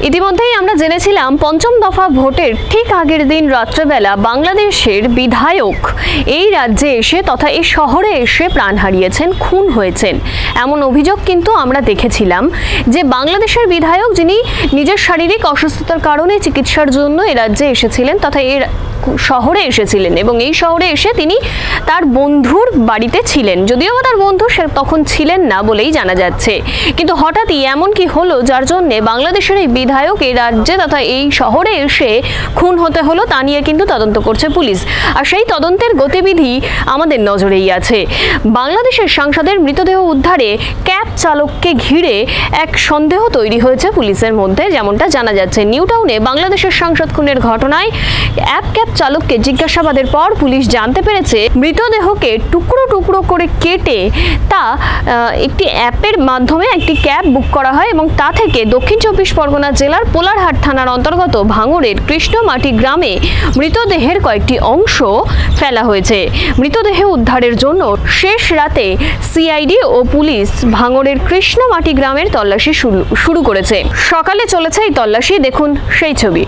ইতিমধ্যেই আমরা জেনেছিলাম পঞ্চম দফা ভোটের ঠিক আগের দিন রাত্রেবেলা বাংলাদেশের বিধায়ক এই রাজ্যে এসে তথা এই শহরে এসে প্রাণ হারিয়েছেন, খুন হয়েছেন। এমন অভিযোগ কিন্তু আমরা দেখেছিলাম যে বাংলাদেশের বিধায়ক যিনি নিজের শারীরিক অসুস্থতার কারণে চিকিৎসার জন্য এই রাজ্যে এসেছিলেন তথা এই শহরে এসেছিলেন এবং এই শহরে এসে তিনি তার বন্ধুর বাড়িতে ছিলেন, যদিও তার বন্ধু সে তখন ছিলেন না বলেই জানা যাচ্ছে। কিন্তু হঠাৎই এমন কি হলো যার জন্য বাংলাদেশের এই বিধায়ক এই রাজ্যে তথা এই শহরে এসে খুন হতে হলো তা নিয়ে কিন্তু তদন্ত করছে পুলিশ। আর সেই তদন্তের গতিবিধি আমাদের নজরেই আছে। বাংলাদেশের সাংসদের মৃতদেহ উদ্ধারে ক্যাব চালককে ঘিরে এক সন্দেহ তৈরি হয়েছে পুলিশের মধ্যে, যেমনটা জানা যাচ্ছে। নিউ টাউনে বাংলাদেশের সাংসদ খুনের ঘটনায় ক্যাব চালককে জিজ্ঞাসাবাদের পর পুলিশ জানতে পেরেছে মৃতদেহকে টুকরো টুকরো করে কেটে তা একটি অ্যাপের মাধ্যমে একটি ক্যাব বুক করা হয় এবং তা থেকে দক্ষিণ চব্বিশ পরগনা জেলার পোলারহাট থানার অন্তর্গত ভাঙড়ের কৃষ্ণমাটি গ্রামে মৃতদেহের কয়েকটি অংশ ফেলা হয়েছে। মৃতদেহ উদ্ধারের জন্য শেষ রাতে সিআইডি ও পুলিশ ভাঙড়ের কৃষ্ণমাটি গ্রামের তল্লাশি শুরু করেছে। সকালে চলেছে এই তল্লাশি, দেখুন সেই ছবি।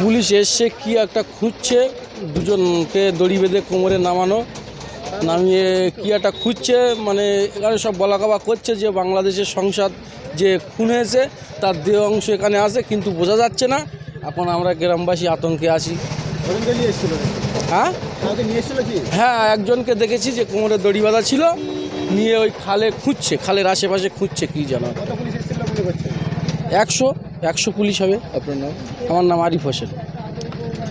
পুলিশ এসছে কি একটা খুঁজছে, দুজনকে দড়ি বেঁধে কোমরে নামিয়ে কি একটা খুঁজছে, মানে এখানে সব বলাকাবা করছে যে বাংলাদেশের সংসদ যে খুন হয়েছে তার দেহ অংশ এখানে আসে, কিন্তু বোঝা যাচ্ছে না। এখন আমরা গ্রামবাসী আতঙ্কে আছি। হ্যাঁ, একজনকে দেখেছি যে কোমরে দড়ি বাঁধা ছিল, নিয়ে ওই খালে খুঁজছে, খালের আশেপাশে খুঁজছে কি জানো। 100 পুলিশ হবে। আপনার নাম? আমার নাম আরিফ হোসেন।